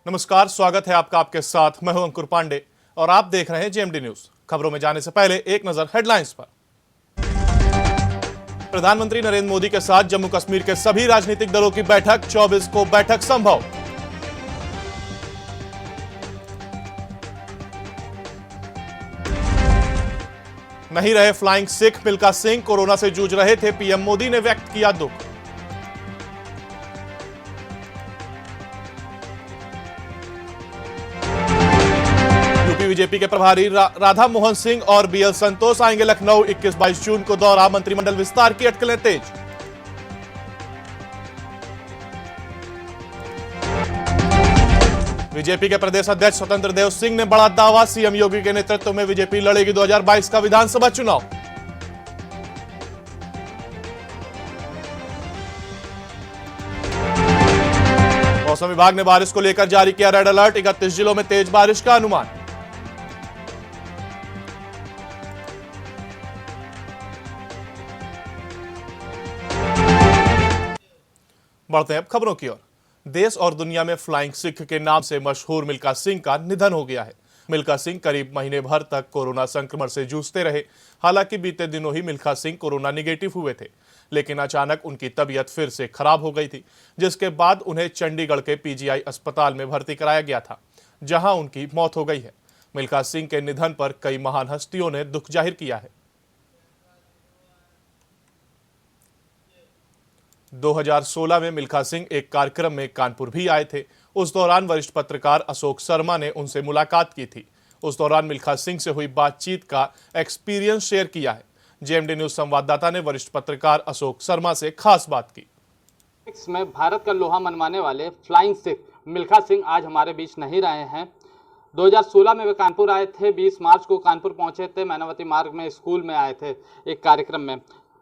नमस्कार, स्वागत है आपका आपके साथ। मैं हूं अंकुर पांडे और आप देख रहे हैं जेएमडी न्यूज। खबरों में जाने से पहले एक नजर हेडलाइंस पर। प्रधानमंत्री नरेंद्र मोदी के साथ जम्मू कश्मीर के सभी राजनीतिक दलों की बैठक, 24 को बैठक संभव। नहीं रहे फ्लाइंग सिख मिल्खा सिंह, कोरोना से जूझ रहे थे पीएम मोदी ने व्यक्त किया दुख। बीजेपी के प्रभारी राधा मोहन सिंह और बीएल संतोष आएंगे लखनऊ। 21-22 जून को दौरा, मंत्रिमंडल विस्तार की अटकलें तेज। बीजेपी के प्रदेश अध्यक्ष स्वतंत्र देव सिंह ने बड़ा दावा, सीएम योगी के नेतृत्व में बीजेपी लड़ेगी 2022 का विधानसभा चुनाव। मौसम विभाग ने बारिश को लेकर जारी किया रेड अलर्ट, 31 जिलों में तेज बारिश का अनुमान। बढ़ते हैं अब खबरों की ओर। देश और दुनिया में फ्लाइंग सिख के नाम से मशहूर मिल्खा सिंह का निधन हो गया है। मिल्खा सिंह करीब महीने भर तक कोरोना संक्रमण से जूझते रहे। हालांकि बीते दिनों ही मिल्खा सिंह कोरोना निगेटिव हुए थे, लेकिन अचानक उनकी तबीयत फिर से खराब हो गई थी, जिसके बाद उन्हें चंडीगढ़ के पीजीआई अस्पताल में भर्ती कराया गया था, जहां उनकी मौत हो गई है। मिल्खा सिंह के निधन पर कई महान हस्तियों ने दुख जाहिर किया है। 2016 में मिल्खा सिंह एक कार्यक्रम में कानपुर भी आए थे। उस दौरान वरिष्ठ पत्रकार अशोक शर्मा ने उनसे मुलाकात की थी। उस दौरान मिल्खा सिंह से हुई बातचीत का एक्सपीरियंस शेयर किया है। जेएमडी न्यूज संवाददाता ने वरिष्ठ पत्रकार अशोक शर्मा से खास बात की। में भारत का लोहा मनवाने वाले फ्लाइंग सिख मिल्खा सिंह आज हमारे बीच नहीं रहे हैं। 2016 में वे कानपुर आए थे। 20 मार्च को कानपुर पहुंचे थे। मैनावती मार्ग में स्कूल में आए थे एक कार्यक्रम में।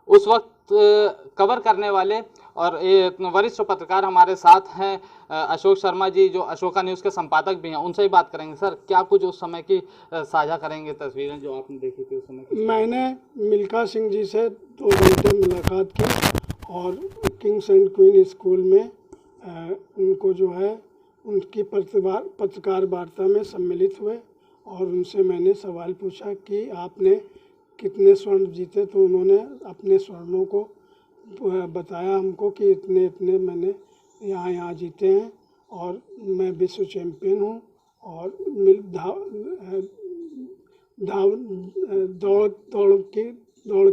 उस वक्त कवर करने वाले और वरिष्ठ पत्रकार हमारे साथ हैं अशोक शर्मा जी, जो अशोका न्यूज़ के संपादक भी हैं। उनसे ही बात करेंगे। सर, क्या कुछ उस समय की साझा करेंगे तस्वीरें जो आपने देखी थी उस समय की? मैंने मिल्खा सिंह जी से 2 घंटे मुलाकात की और किंग्स एंड क्वीन स्कूल में उनको जो है उनकी पत्रकार वार्ता में सम्मिलित हुए और उनसे मैंने सवाल पूछा कि आपने कितने स्वर्ण जीते, तो उन्होंने अपने स्वर्णों को बताया हमको कि इतने इतने मैंने यहाँ जीते हैं और मैं विश्व चैम्पियन हूँ। और दौड़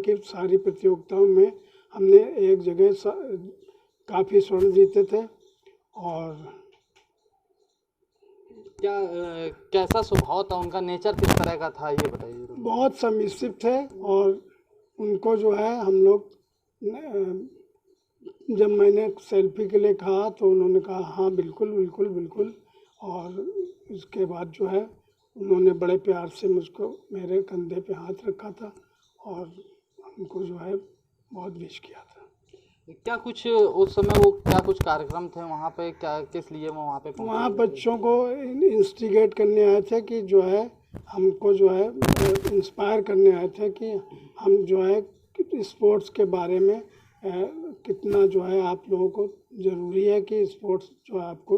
की सारी प्रतियोगिताओं में हमने एक जगह काफ़ी स्वर्ण जीते थे। और कैसा स्वभाव था उनका, नेचर किस तरह का था, ये बताइए। बहुत सबमिसिव थे और उनको जो है हम लोग जब मैंने सेल्फी के लिए कहा तो उन्होंने कहा हाँ बिल्कुल बिल्कुल बिल्कुल। और उसके बाद जो है उन्होंने बड़े प्यार से मुझको मेरे कंधे पे हाथ रखा था और हमको जो है बहुत विश किया था। क्या कुछ उस समय वो क्या कुछ कार्यक्रम थे वहाँ पे, क्या किस लिए वो वहाँ पे पहुँचे? वहाँ बच्चों को इंस्टिगेट करने आए थे कि जो है हमको जो है इंस्पायर करने आए थे कि हम जो है स्पोर्ट्स के बारे में कितना जो है आप लोगों को ज़रूरी है कि स्पोर्ट्स जो है आपको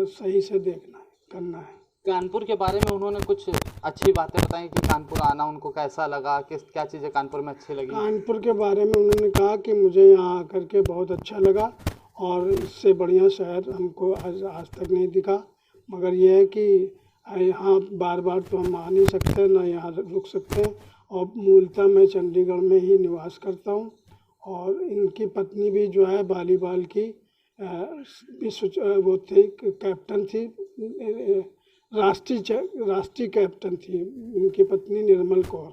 सही से देखना है, करना है। कानपुर के बारे में उन्होंने कुछ अच्छी बातें बताई कि कानपुर आना उनको कैसा लगा, क्या चीज़ें कानपुर में अच्छी लगी? कानपुर के बारे में उन्होंने कहा कि मुझे यहाँ आकर के बहुत अच्छा लगा और इससे बढ़िया शहर हमको आज तक नहीं दिखा। मगर यह है कि यहाँ बार बार तो हम आ नहीं सकते, ना यहाँ रुक सकते हैं। और मूलतः मैं चंडीगढ़ में ही निवास करता हूँ। और इनकी पत्नी भी जो है वॉलीबॉल की वो थी, कैप्टन थी, राष्ट्रीय कैप्टन थी इनकी पत्नी निर्मल कौर।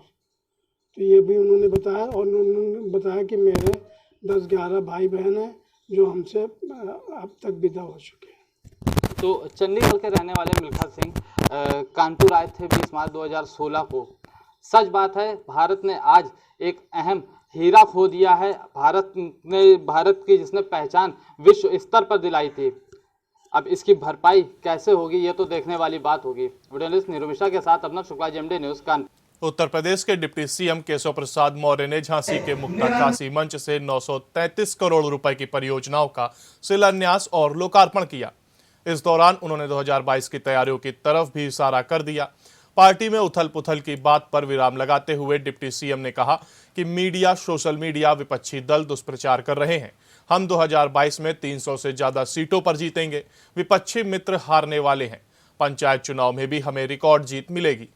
तो ये भी उन्होंने बताया। और उन्होंने बताया कि मेरे 10-11 भाई बहन हैं जो हमसे अब तक विदा हो चुके हैं। तो चंडीगढ़ के रहने वाले मिल्खा सिंह कानपुर आए थे 20 मार्च 2016 को। सच बात है, भारत ने आज एक अहम हीरा खो दिया है। भारत की जिसने पहचान विश्व स्तर पर दिलाई थी, अब इसकी भरपाई कैसे होगी ये तो देखने वाली बात होगी। वीडियो जर्नलिस्ट निरुमिशा के साथ अपना शुक्ला, जेएमडी न्यूज़ कानपुर। उत्तर प्रदेश के डिप्टी सीएम केशव प्रसाद मौर्य ने झांसी के मुक्ताकाशी मंच से 933 करोड़ रुपए की परियोजनाओं का शिलान्यास और लोकार्पण किया। इस दौरान उन्होंने 2022 की तैयारियों की तरफ भी इशारा कर दिया। पार्टी में उथल पुथल की बात पर विराम लगाते हुए डिप्टी सीएम ने कहा कि मीडिया, सोशल मीडिया, विपक्षी दल दुष्प्रचार कर रहे हैं। हम 2022 में 300 से ज्यादा सीटों पर जीतेंगे। विपक्षी मित्र हारने वाले हैं। पंचायत चुनाव में भी हमें रिकॉर्ड जीत मिलेगी।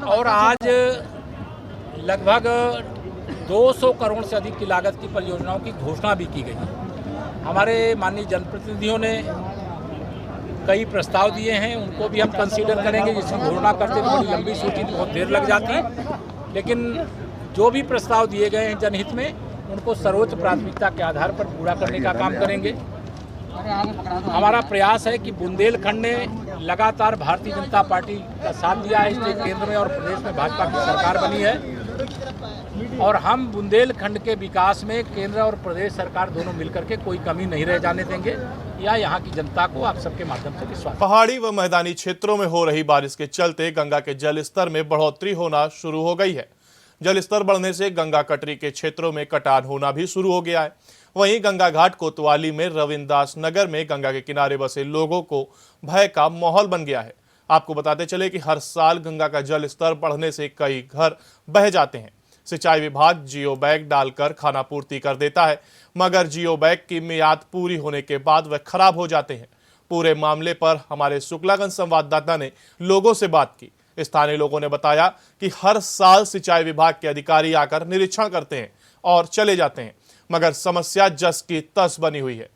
और आज लगभग 200 करोड़ से अधिक की लागत की परियोजनाओं की घोषणा भी की गई है। हमारे माननीय जनप्रतिनिधियों ने कई प्रस्ताव दिए हैं, उनको भी हम कंसीडर करेंगे। जिसकी घोषणा करते हुए बड़ी लंबी सूची बहुत देर लग जाती है, लेकिन जो भी प्रस्ताव दिए गए हैं जनहित में, उनको सर्वोच्च प्राथमिकता के आधार पर पूरा करने का काम करेंगे। हमारा प्रयास है कि बुंदेलखंड ने लगातार भारतीय जनता पार्टी का साथ दिया है, इसलिए केंद्र में और प्रदेश में भाजपा की सरकार बनी है और हम बुंदेलखंड के विकास में केंद्र और प्रदेश सरकार दोनों मिलकर के कोई कमी नहीं रह जाने देंगे। या यहाँ की जनता को आप सबके माध्यम से विश्वास। पहाड़ी व मैदानी क्षेत्रों में हो रही बारिश के चलते गंगा के जल स्तर में बढ़ोतरी होना शुरू हो गई है। जल स्तर बढ़ने से गंगा कटरी के क्षेत्रों में कटान होना भी शुरू हो गया है। वहीं गंगा घाट कोतवाली में रविंदास नगर में गंगा के किनारे बसे लोगों को भय का माहौल बन गया है। आपको बताते चले कि हर साल गंगा का जल स्तर बढ़ने से कई घर बह जाते हैं। सिंचाई विभाग जियो बैग डालकर खाना पूर्ति कर देता है, मगर जियो बैग की मियाद पूरी होने के बाद वह खराब हो जाते हैं। पूरे मामले पर हमारे शुक्लागंज संवाददाता ने लोगों से बात की। स्थानीय लोगों ने बताया कि हर साल सिंचाई विभाग के अधिकारी आकर निरीक्षण करते हैं और चले जाते हैं, मगर समस्या जस की तस बनी हुई है।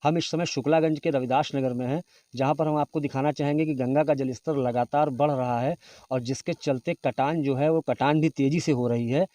हम इस समय शुक्लागंज के रविदास नगर में हैं, जहां पर हम आपको दिखाना चाहेंगे कि गंगा का जलस्तर लगातार बढ़ रहा है और जिसके चलते कटान जो है वो कटान भी तेज़ी से हो रही है।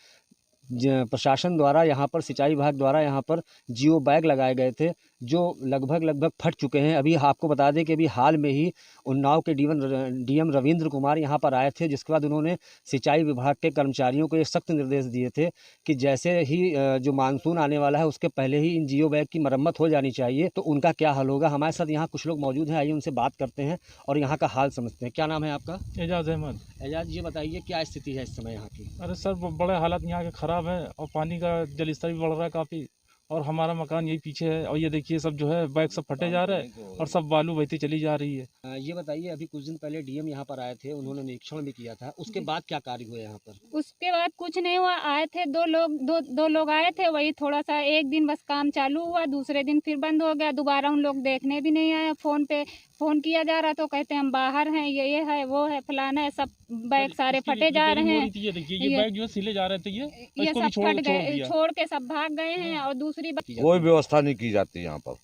प्रशासन द्वारा यहाँ पर, सिंचाई विभाग द्वारा यहाँ पर जियो बैग लगाए गए थे जो लगभग फट चुके हैं। अभी आपको बता दें कि अभी हाल में ही उन्नाव के डीएम रविंद्र कुमार यहाँ पर आए थे, जिसके बाद उन्होंने सिंचाई विभाग के कर्मचारियों को ये सख्त निर्देश दिए थे कि जैसे ही जो मानसून आने वाला है उसके पहले ही इन जियो बैग की मरम्मत हो जानी चाहिए। तो उनका क्या हल होगा? हमारे साथ यहाँ कुछ लोग मौजूद हैं, आइए उनसे बात करते हैं और यहाँ का हाल समझते हैं। क्या नाम है आपका? एजाज अहमद। एजाज, ये बताइए क्या स्थिति है इस समय यहाँ की? अरे सर, बड़े हालत यहाँ के ख़राब है और पानी का जल स्तर भी बढ़ रहा है काफ़ी, और हमारा मकान यही पीछे है और ये देखिए सब जो है बैग सब फटे जा रहे हैं और सब बालू बहती चली जा रही है। ये बताइए, अभी कुछ दिन पहले डीएम यहाँ पर आए थे, उन्होंने निरीक्षण भी किया था, उसके बाद क्या कार्य हुए यहाँ पर? उसके बाद कुछ नहीं हुआ। आए थे दो लोग आए थे, वही थोड़ा सा एक दिन बस काम चालू हुआ, दूसरे दिन फिर बंद हो गया। दोबारा उन लोग देखने भी नहीं आए। फ़ोन पे फ़ोन किया जा रहा तो कहते हैं हम बाहर हैं, ये है वो है फलाना है। सब बैग सारे फटे जा रहे हैं। ये देखिए ये बैग जो सिले जा रहे थे, ये सब फट गए, छोड़ के सब भाग गए हैं। और दूसरी कोई व्यवस्था नहीं की जाती यहाँ पर।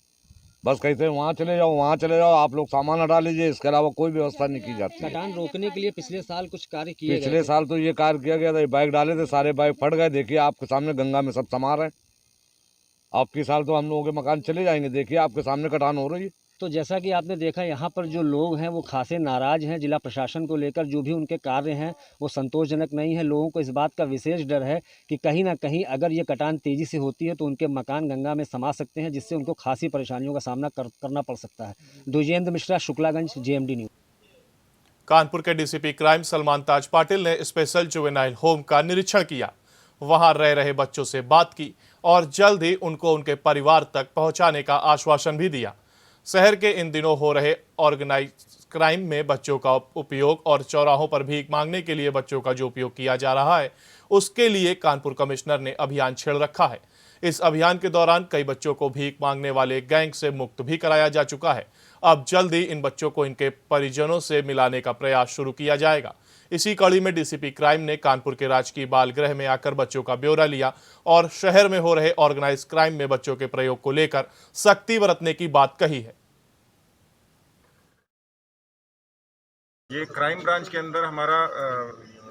बस कहते हैं वहाँ चले जाओ, वहाँ चले जाओ, आप लोग सामान हटा लीजिए, इसके अलावा कोई व्यवस्था नहीं की जाती। कटान रोकने के लिए पिछले साल कुछ कार्य किए गए? पिछले साल तो ये कार्य किया गया था, ये बैग डाले थे, सारे बैग फट गए। देखिए आपके सामने गंगा में सब समा रहे हैं। आपके साल तो हम लोगों के मकान चले जाएंगे। देखिए आपके सामने कटान हो रही है। तो जैसा कि आपने देखा, यहाँ पर जो लोग हैं वो खासे नाराज़ हैं जिला प्रशासन को लेकर। जो भी उनके कार्य हैं वो संतोषजनक नहीं है। लोगों को इस बात का विशेष डर है कि कहीं ना कहीं अगर ये कटान तेज़ी से होती है तो उनके मकान गंगा में समा सकते हैं, जिससे उनको खासी परेशानियों का सामना करना पड़ सकता है। Dwijendra Mishra, Shuklaganj, JMD news. कानपुर के डीसीपी क्राइम सलमान ताज पाटिल ने स्पेशल जुवेनाइल होम का निरीक्षण किया, वहां रह रहे बच्चों से बात की और जल्द ही उनको उनके परिवार तक पहुंचाने का आश्वासन भी दिया। शहर के इन दिनों हो रहे ऑर्गेनाइज क्राइम में बच्चों का उपयोग और चौराहों पर भीख मांगने के लिए बच्चों का जो उपयोग किया जा रहा है, उसके लिए कानपुर कमिश्नर ने अभियान छेड़ रखा है। इस अभियान के दौरान कई बच्चों को भीख मांगने वाले गैंग से मुक्त भी कराया जा चुका है। अब जल्द ही इन बच्चों को इनके परिजनों से मिलाने का प्रयास शुरू किया जाएगा। इसी कड़ी में डीसीपी क्राइम ने कानपुर के राजकीय बाल गृह में आकर बच्चों का ब्यौरा लिया और शहर में हो रहे ऑर्गेनाइज क्राइम में बच्चों के प्रयोग को लेकर सख्ती बरतने की बात कही है। ये क्राइम ब्रांच के अंदर हमारा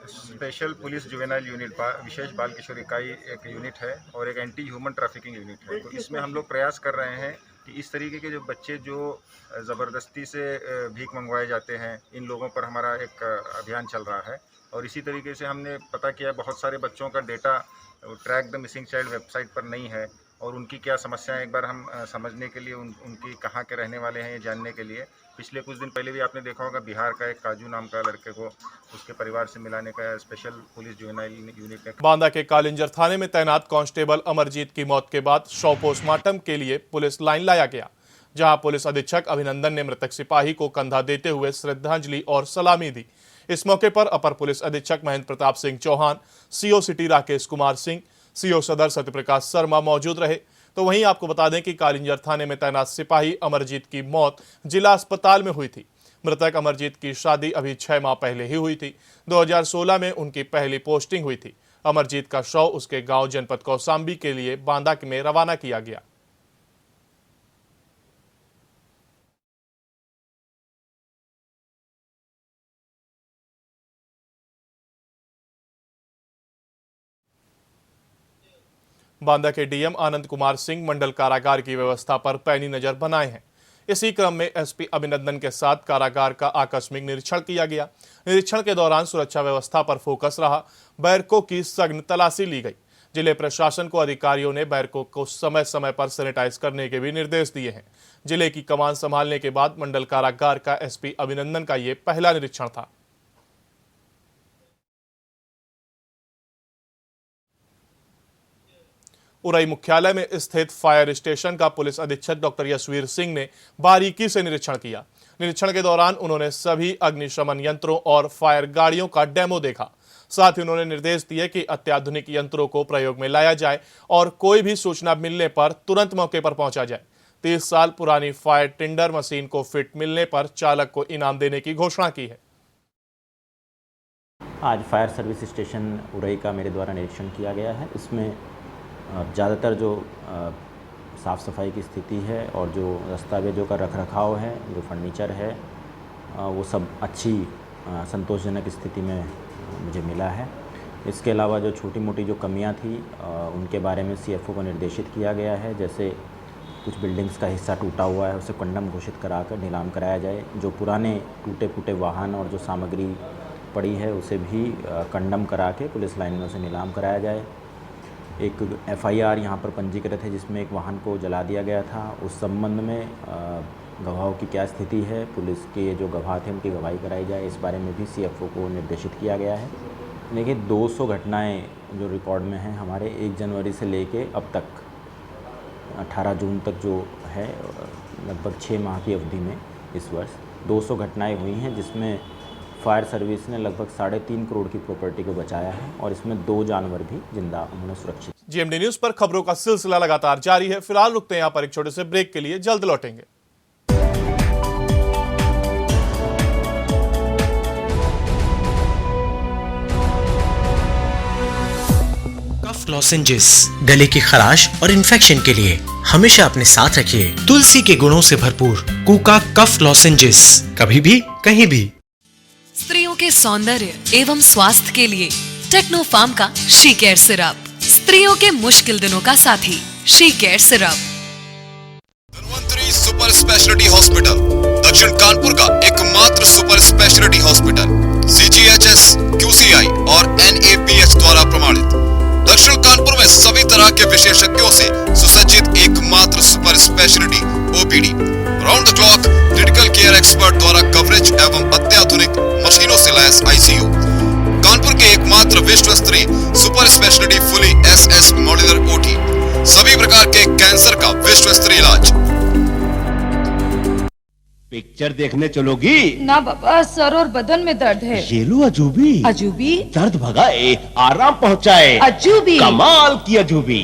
स्पेशल पुलिस जुवेनाइल यूनिट, विशेष बाल किशोर इकाई एक यूनिट है और एक एंटी ह्यूमन ट्रैफिकिंग यूनिट है। तो इसमें हम लोग प्रयास कर रहे हैं कि इस तरीके के जो बच्चे जो ज़बरदस्ती से भीख मंगवाए जाते हैं, इन लोगों पर हमारा एक अभियान चल रहा है। और इसी तरीके से हमने पता किया बहुत सारे बच्चों का data track the missing child website पर नहीं है और उनकी क्या समस्याएं एक बार हम समझने के लिए उनकी कहाँ के रहने वाले हैं ये जानने के लिए पिछले कुछ दिन पहले भी आपने देखा होगा बिहार का एक काजू नाम का लड़के को उसके परिवार से मिलाने का स्पेशल पुलिस जुवेनाइल यूनिट ने बांदा के कालिंजर थाने में तैनात कांस्टेबल अमरजीत की मौत के बाद शव पोस्टमार्टम के लिए पुलिस लाइन लाया गया, जहां पुलिस अधीक्षक अभिनंदन ने मृतक सिपाही को कंधा देते हुए श्रद्धांजलि और सलामी दी। इस मौके पर अपर पुलिस अधीक्षक Mahendra Pratap Singh Chauhan, CO city Rakesh Kumar Singh, CO सदर सत्यप्रकाश शर्मा मौजूद रहे। तो वहीं आपको बता दें कि कालिंजर थाने में तैनात सिपाही अमरजीत की मौत जिला अस्पताल में हुई थी। मृतक अमरजीत की शादी अभी 6 माह पहले ही हुई थी। 2016 में उनकी पहली पोस्टिंग हुई थी। अमरजीत का शव उसके गांव जनपद कौशाम्बी के लिए बांदा में रवाना किया गया। बांदा के डीएम आनंद कुमार सिंह मंडल कारागार की व्यवस्था पर पैनी नजर बनाए हैं। इसी क्रम में एसपी अभिनंदन के साथ कारागार का आकस्मिक निरीक्षण किया गया। निरीक्षण के दौरान सुरक्षा व्यवस्था पर फोकस रहा। बैरकों की सघन तलाशी ली गई। जिले प्रशासन को अधिकारियों ने बैरकों को समय समय पर सैनिटाइज करने के भी निर्देश दिए हैं। जिले की कमान संभालने के बाद मंडल कारागार का एसपी अभिनंदन का ये पहला निरीक्षण था। उरई मुख्यालय में स्थित फायर स्टेशन का पुलिस अधीक्षक डॉक्टर यशवीर सिंह ने बारीकी से निरीक्षण किया। निरीक्षण के दौरान उन्होंने सभी अग्निशमन यंत्रों और फायर गाड़ियों का डेमो देखा। साथ ही उन्होंने निर्देश दिए कि अत्याधुनिक यंत्रों को प्रयोग में लाया जाए और कोई भी सूचना मिलने पर तुरंत मौके पर पहुंचा जाए। 30 साल पुरानी फायर टेंडर मशीन को फिट मिलने पर चालक को इनाम देने की घोषणा की है। आज फायर सर्विस स्टेशन उरई का मेरे द्वारा निरीक्षण किया गया है। इसमें ज़्यादातर जो साफ़ सफाई की स्थिति है और जो दस्तावेजों का रखरखाव है, जो फर्नीचर है, वो सब अच्छी संतोषजनक स्थिति में मुझे मिला है। इसके अलावा जो छोटी मोटी जो कमियां थी उनके बारे में सीएफओ को निर्देशित किया गया है। जैसे कुछ बिल्डिंग्स का हिस्सा टूटा हुआ है, उसे कंडम घोषित कराकर नीलाम कराया जाए। जो पुराने टूटे फूटे वाहन और जो सामग्री पड़ी है उसे भी कंडम करा के पुलिस लाइन में उसे नीलाम कराया जाए। एक एफआईआर यहाँ पर पंजीकृत है जिसमें एक वाहन को जला दिया गया था। उस संबंध में गवाहों की क्या स्थिति है, पुलिस के जो गवाह थे उनकी गवाही कराई जाए, इस बारे में भी सीएफओ को निर्देशित किया गया है। देखिए 200 घटनाएं जो रिकॉर्ड में हैं हमारे 1 जनवरी से लेके अब तक 18 जून तक जो है लगभग 6 माह की अवधि में इस वर्ष 200 घटनाएं हुई हैं, जिसमें फायर सर्विस ने लगभग 3.5 करोड़ की प्रॉपर्टी को बचाया है और इसमें 2 जानवर भी जिंदा उन्होंने सुरक्षित। जीएमडी न्यूज पर खबरों का सिलसिला लगातार जारी है। फिलहाल रुकते हैं यहाँ पर एक छोटे से ब्रेक के लिए, जल्द लौटेंगे। कफ लॉजेंजेस गले की खराश और इन्फेक्शन के लिए हमेशा अपने साथ रखिए तुलसी के गुणों से भरपूर कूका कफ लॉजेंजेस, कभी भी कहीं भी। स्त्रियों के सौंदर्य एवं स्वास्थ्य के लिए टेक्नो फार्म का शी केयर सिरप, स्त्रियों के मुश्किल दिनों का साथी she care syrup. Dhanvantari super speciality hospital दक्षिण कानपुर का एकमात्र super speciality hospital CGHS, QCI और NABH द्वारा प्रमाणित। दक्षिण कानपुर में सभी तरह के विशेषज्ञों से सुसज्जित एकमात्र super speciality OPD, round the clock critical care expert द्वारा कवरेज एवं अत्याधुनिक मशीनों से लैस ICU। कानपुर के एकमात्र विश्व स्तरीय super speciality fully SS modular OT, सभी प्रकार के कैंसर का विश्व स्तरीय इलाज। पिक्चर देखने चलोगी? ना बाबा, सर और बदन में दर्द है। ये लो अजूबी। अजूबी? दर्द भगाए, आराम पहुंचाए। अजूबी? कमाल की अजूबी।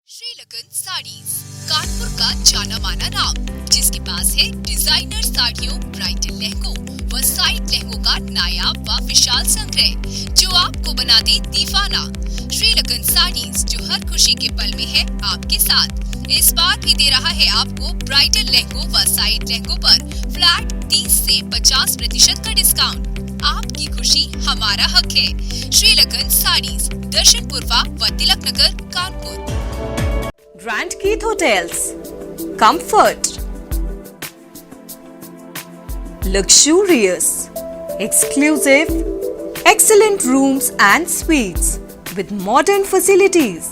श्रीलकन साड़ीज, कानपुर का जाना माना नाम, जिसके पास है डिजाइनर साड़ियों, ब्राइडल लहंगों व साइड लहंगों का नायाब व विशाल संग्रह, जो आपको बना दे दीवाना। श्रीलकन साड़ीज, जो हर खुशी के पल में है आपके साथ, इस बार भी दे रहा है आपको ब्राइडल लहंगों व साइड लहंगों पर फ्लैट 30 से 50% का डिस्काउंट। आपकी खुशी हमारा हक है। श्रीलकन साड़ीज, दर्शन पूर्वा व Tilak Nagar, Kanpur. Grand Keith hotels, comfort, luxurious, exclusive, excellent rooms and suites with modern facilities.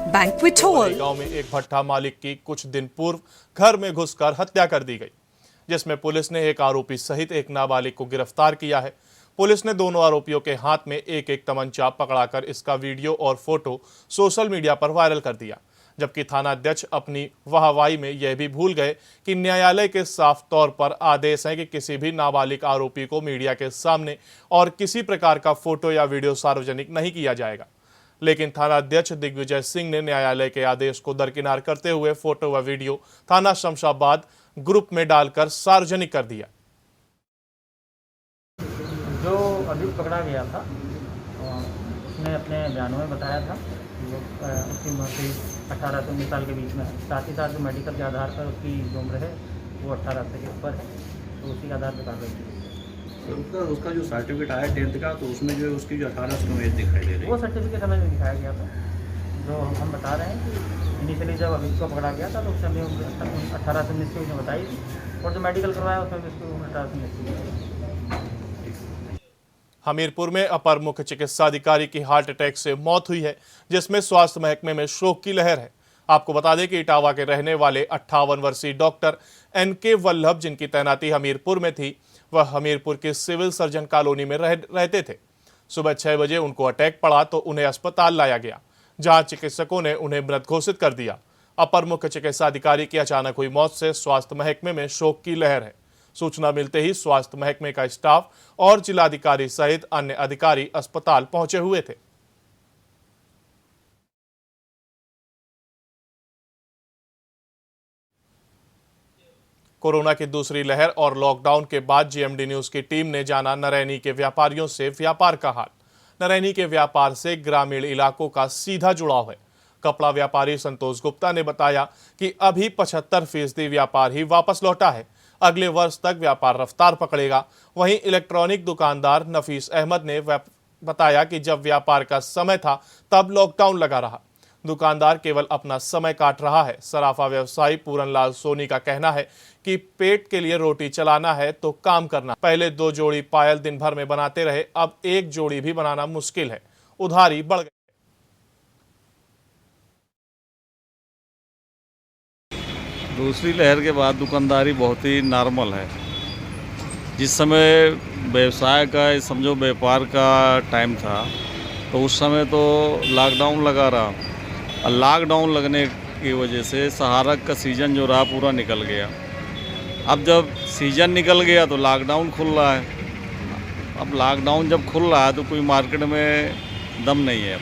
Banquet Hall. गांव में एक भट्ठा मालिक की कुछ दिन पूर्व घर में घुसकर हत्या कर दी गई, जिसमें पुलिस ने एक आरोपी सहित एक नाबालिग को गिरफ्तार किया है। पुलिस ने दोनों आरोपियों के हाथ में एक एक तमंचा पकड़ाकर इसका वीडियो और फोटो सोशल मीडिया पर वायरल कर दिया, जबकि थाना अध्यक्ष अपनी वाहवाही में यह भी भूल गए कि न्यायालय के साफ तौर पर आदेश है कि किसी भी नाबालिग आरोपी को मीडिया के सामने और किसी प्रकार का फोटो या वीडियो सार्वजनिक नहीं किया जाएगा। लेकिन थाना अध्यक्ष दिग्विजय सिंह ने न्यायालय के आदेश को दरकिनार करते हुए फोटो व वीडियो थाना शमशाबाद ग्रुप में डालकर सार्वजनिक कर दिया। जो अभियुक्त पकड़ा गया था उसने अपने बयानों में बताया था कि उसकी उम्र 18 से 19 साल के बीच में है। साथ ही साथ जो मेडिकल के आधार पर उसकी जो उम्र है वो 18 से के ऊपर है, तो उसी के आधार पर कार्रवाई की। उसका जो सर्टिफिकेट आया 10th का, तो उसमें जो उसकी जो 18 से उम्र दिखाई दे रही है, वो सर्टिफिकेट हमें दिखाया गया था। जो हम बता रहे हैं कि इनिशियली जब अभियुक्त को पकड़ा गया था तो उससे हमें 18 से 19 की उम्र बताई थी, और जो मेडिकल करवाया उसमें भी उसकी उम्र 18 से 19 की। हमीरपुर में अपर मुख्य चिकित्सा अधिकारी की हार्ट अटैक से मौत हुई है, जिसमें स्वास्थ्य महकमे में शोक की लहर है। आपको बता दें कि इटावा के रहने वाले 58 वर्षीय डॉक्टर NK वल्लभ, जिनकी तैनाती हमीरपुर में थी, वह हमीरपुर के सिविल सर्जन कॉलोनी में रहते थे। सुबह 6 बजे उनको अटैक पड़ा तो उन्हें अस्पताल लाया गया, जहां चिकित्सकों ने उन्हें मृत घोषित कर दिया। अपर मुख्य चिकित्सा अधिकारी की अचानक हुई मौत से स्वास्थ्य महकमे में शोक की लहर है। सूचना मिलते ही स्वास्थ्य महकमे का स्टाफ और जिलाधिकारी सहित अन्य अधिकारी अस्पताल पहुंचे हुए थे। कोरोना की दूसरी लहर और लॉकडाउन के बाद GMD न्यूज की टीम ने जाना नरैनी के व्यापारियों से व्यापार का हाल। नरैनी के व्यापार से ग्रामीण इलाकों का सीधा जुड़ाव है। कपड़ा व्यापारी संतोष गुप्ता ने बताया कि अभी 75% व्यापार ही वापस लौटा है। अगले वर्ष तक व्यापार रफ्तार पकड़ेगा। वहीं इलेक्ट्रॉनिक दुकानदार नफीस अहमद ने बताया कि जब व्यापार का समय था तब लॉकडाउन लगा रहा, दुकानदार केवल अपना समय काट रहा है। सराफा व्यवसायी पूरनलाल सोनी का कहना है कि पेट के लिए रोटी चलाना है तो काम करना। पहले 2 जोड़ी पायल दिन भर में बनाते रहे, अब 1 जोड़ी भी बनाना मुश्किल है, उधारी बढ़ गई। दूसरी लहर के बाद दुकानदारी बहुत ही नॉर्मल है। जिस समय व्यवसाय का समझो व्यापार का टाइम था तो उस समय तो लॉकडाउन लगा रहा, और लॉकडाउन लगने की वजह से सहारक का सीज़न जो रहा पूरा निकल गया। अब जब सीज़न निकल गया तो लॉकडाउन खुल रहा है। अब लॉकडाउन जब खुल रहा है तो कोई मार्केट में दम नहीं है।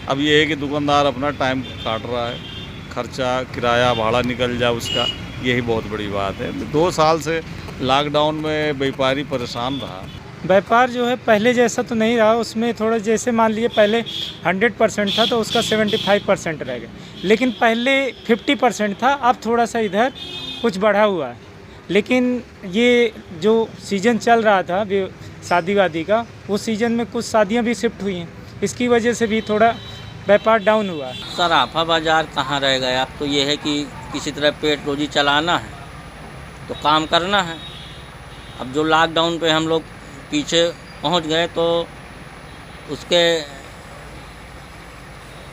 अब ये है कि दुकानदार अपना टाइम काट रहा है, खर्चा किराया भाड़ा निकल जाए उसका, यही बहुत बड़ी बात है। 2 साल से लॉकडाउन में व्यापारी परेशान रहा। व्यापार जो है पहले जैसा तो नहीं रहा, उसमें थोड़ा जैसे मान लिए पहले 100% था तो उसका 75% रह गया, लेकिन पहले 50% था, अब थोड़ा सा इधर कुछ बढ़ा हुआ है। लेकिन ये जो सीज़न चल रहा था शादी वादी का, वो सीज़न में कुछ शादियां भी शिफ्ट हुई हैं, इसकी वजह से भी थोड़ा व्यापार डाउन हुआ है। सराफा बाज़ार कहाँ रह गया। अब तो ये है कि किसी तरह पेट रोजी चलाना है तो काम करना है। अब जो लॉकडाउन पे हम लोग पीछे पहुंच गए तो उसके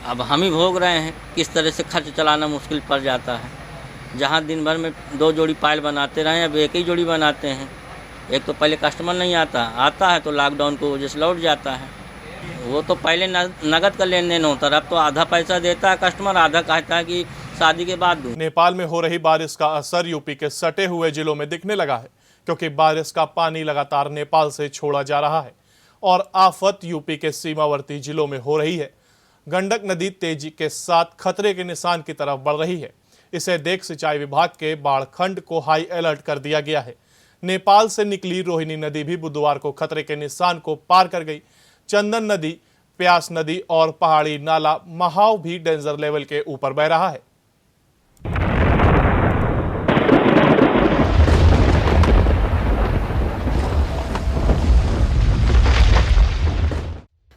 अब हम ही भोग रहे हैं। किस तरह से खर्च चलाना मुश्किल पड़ जाता है। जहां दिन भर में 2 जोड़ी पायल बनाते रहे, अब 1 ही जोड़ी बनाते हैं। एक तो पहले कस्टमर नहीं आता है तो लॉकडाउन की वजह से लौट जाता है। वो तो पहले नगद का लेन देन होता, अब तो आधा पैसा देता है कस्टमर, आधा कहता है कि शादी के बाद दूं। नेपाल में हो रही बारिश का असर यूपी के सटे हुए जिलों में दिखने लगा है, क्योंकि बारिश का पानी लगातार नेपाल से छोड़ा जा रहा है और आफत यूपी के सीमावर्ती जिलों में हो रही है। गंडक नदी तेजी के साथ खतरे के निशान की तरफ बढ़ रही है। इसे देख सिंचाई विभाग के बाढ़खंड को हाई अलर्ट कर दिया गया है। नेपाल से निकली रोहिणी नदी भी बुधवार को खतरे के निशान को पार कर गई। चंदन नदी, प्यास नदी और पहाड़ी नाला महाव भी डेंजर लेवल के ऊपर बह रहा है।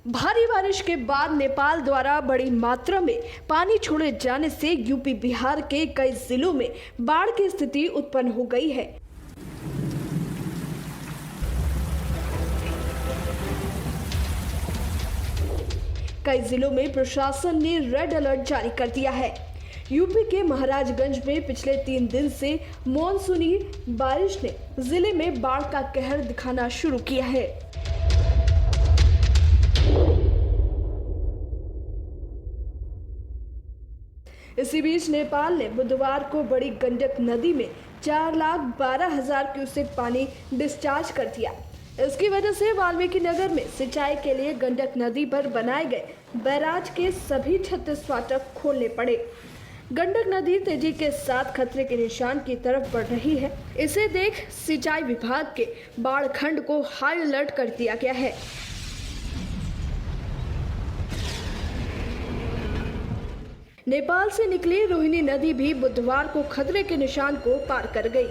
भारी बारिश के बाद नेपाल द्वारा बड़ी मात्रा में पानी छोड़े जाने से यूपी बिहार के कई जिलों में बाढ़ की स्थिति उत्पन्न हो गई है। कई जिलों में प्रशासन ने रेड अलर्ट जारी कर दिया है। यूपी के महाराजगंज में पिछले 3 दिन से मानसूनी बारिश ने जिले में बाढ़ का कहर दिखाना शुरू किया है। इसी बीच नेपाल ने बुधवार को बड़ी गंडक नदी में 4,12,000 क्यूसेक पानी डिस्चार्ज कर दिया। इसकी वजह से वाल्मीकि नगर में सिंचाई के लिए गंडक नदी पर बनाए गए बैराज के सभी 36 फाटक खोलने पड़े। गंडक नदी तेजी के साथ खतरे के निशान की तरफ बढ़ रही है। इसे देख सिंचाई विभाग के बाढ़ खंड को हाई अलर्ट कर दिया गया है। नेपाल से निकली रोहिणी नदी भी बुधवार को खतरे के निशान को पार कर गई।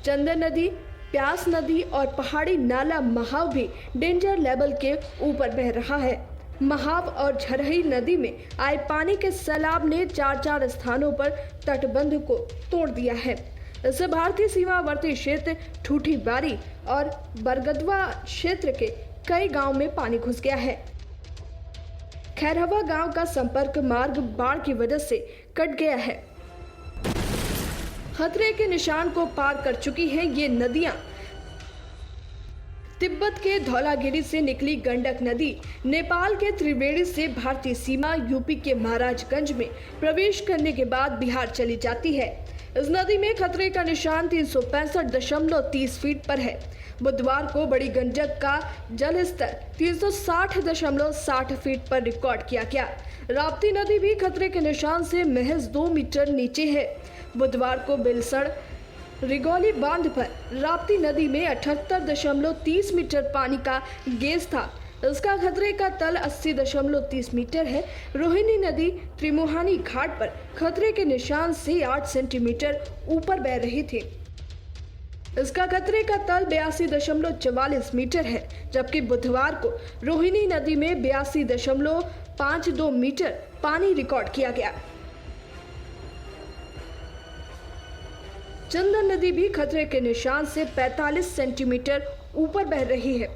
चंदन नदी, प्यास नदी और पहाड़ी नाला महाव भी डेंजर लेवल के ऊपर बह रहा है। महाव और झरही नदी में आए पानी के सैलाब ने 4 स्थानों पर तटबंध को तोड़ दिया है। इससे भारतीय सीमावर्ती क्षेत्र ठूठी बारी और बरगदवा क्षेत्र के कई गांव में पानी घुस गया है। खैरहवा गांव का संपर्क मार्ग बाढ़ की वजह से कट गया है। खतरे के निशान को पार कर चुकी हैं ये नदियां। तिब्बत के धौलागिरी से निकली गंडक नदी नेपाल के त्रिवेणी से भारतीय सीमा यूपी के महाराजगंज में प्रवेश करने के बाद बिहार चली जाती है। इस नदी में खतरे का निशान 365.30 फीट पर है। बुधवार को बड़ी गंडक का जल स्तर 360.60 फीट पर रिकॉर्ड किया गया। राप्ती नदी भी खतरे के निशान से महज 2 मीटर नीचे है। बुधवार को बिलसड़ रिगौली बांध पर राप्ती नदी में 78.30 मीटर पानी का गेज था। इसका खतरे का तल 80.30 मीटर है। रोहिणी नदी त्रिमुहानी घाट पर खतरे के निशान से 8 सेंटीमीटर ऊपर बह रही थी। इसका खतरे का तल 82.44 मीटर है, जबकि बुधवार को रोहिणी नदी में 82.52 मीटर पानी रिकॉर्ड किया गया। चंदन नदी भी खतरे के निशान से 45 सेंटीमीटर ऊपर बह रही है।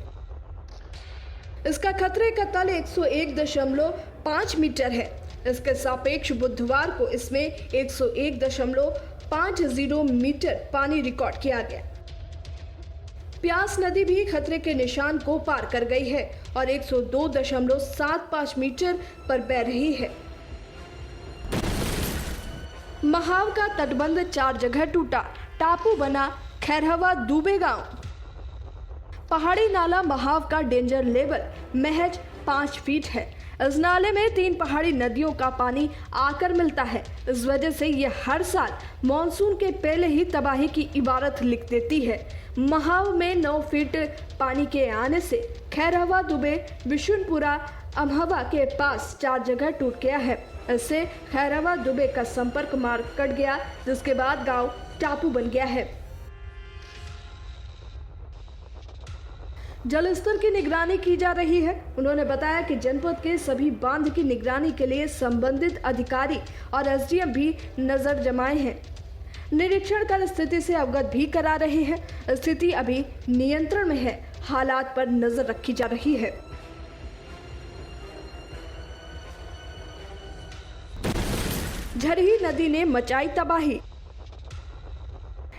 इसका खतरे का तल 101.5 मीटर है। इसके सापेक्ष बुधवार को इसमें 101.50 मीटर पानी रिकॉर्ड किया गया। प्यास नदी भी खतरे के निशान को पार कर गई है और 102.75 मीटर पर बह रही है। महाव का तटबंध 4 जगह टूटा, टापू बना खैरहवा दुबे गांव। पहाड़ी नाला महाव का डेंजर लेवल महज 5 फीट है। इस नाले में 3 पहाड़ी नदियों का पानी आकर मिलता है। इस वजह से ये हर साल मानसून के पहले ही तबाही की इबारत लिख देती है। महाव में 9 फीट पानी के आने से खैरहवा दुबे विशुनपुरा अमहवा के पास 4 जगह टूट गया है। इससे खैरहवा दुबे का संपर्क मार्ग कट गया, जिसके बाद गांव टापू बन गया है। जलस्तर की निगरानी की जा रही है। उन्होंने बताया कि जनपद के सभी बांध की निगरानी के लिए संबंधित अधिकारी और एसडीएम भी नजर जमाए हैं। निरीक्षण कर स्थिति से अवगत भी करा रहे हैं। स्थिति अभी नियंत्रण में है। हालात पर नजर रखी जा रही है। झरही नदी ने मचाई तबाही।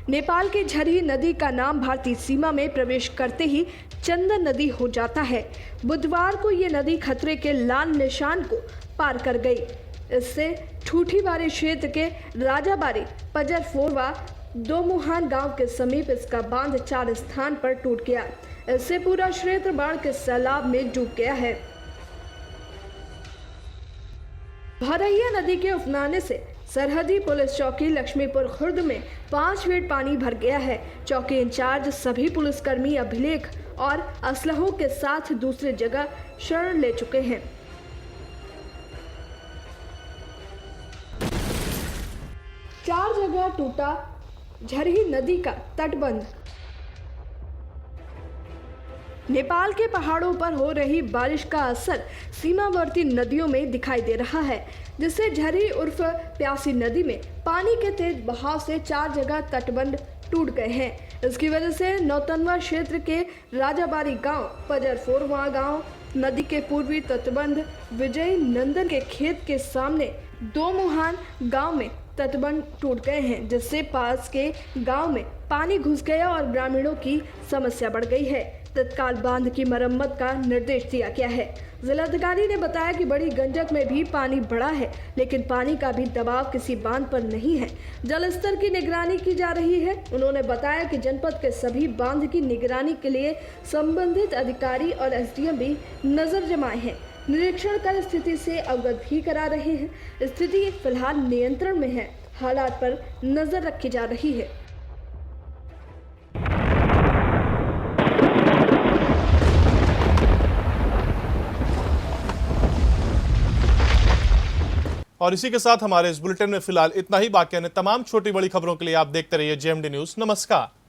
नेपाल के झरही नदी का नाम भारतीय सीमा में प्रवेश करते ही चंदन नदी हो जाता है। बुधवार को ये नदी खतरे के लाल निशान को पार कर गई। इससे ठूठीबारी क्षेत्र के राजाबारी, पजरफोरवा, दोमुहान गांव के समीप इसका बांध 4 स्थान पर टूट गया। इससे पूरा क्षेत्र बाढ़ के सैलाब में डूब गया है। भरैया नदी के उफनाने से सरहदी पुलिस चौकी लक्ष्मीपुर खुर्द में 5 फीट पानी भर गया है। चौकी इंचार्ज सभी पुलिसकर्मी अभिलेख और असलहों के साथ दूसरी जगह शरण ले चुके हैं। चार जगह टूटा झरही नदी का तटबंध। नेपाल के पहाड़ों पर हो रही बारिश का असर सीमावर्ती नदियों में दिखाई दे रहा है, जिससे झरही उर्फ प्यासी नदी में पानी के तेज बहाव से 4 जगह तटबंध टूट गए हैं। इसकी वजह से नौतनवा क्षेत्र के राजाबारी गांव, पजरफोरवा गांव, नदी के पूर्वी तटबंध विजय नंदन के खेत के सामने दो मुहान गांव में तटबंध टूट गए हैं, जिससे पास के गांव में पानी घुस गया और ग्रामीणों की समस्या बढ़ गई है। तत्काल बांध की मरम्मत का निर्देश दिया गया है। जिलाधिकारी ने बताया कि बड़ी गंडक में भी पानी बढ़ा है, लेकिन पानी का भी दबाव किसी बांध पर नहीं है। जलस्तर की निगरानी की जा रही है। उन्होंने बताया कि जनपद के सभी बांध की निगरानी के लिए संबंधित अधिकारी और एसडीएम भी नजर जमाए हैं, निरीक्षण कर स्थिति से अवगत भी करा रहे हैं। स्थिति फिलहाल नियंत्रण में है, हालात पर नजर रखी जा रही है। और इसी के साथ हमारे इस बुलेटिन में फिलहाल इतना ही। बाकी अन्य तमाम छोटी बड़ी खबरों के लिए आप देखते रहिए जेएमडी न्यूज। नमस्कार।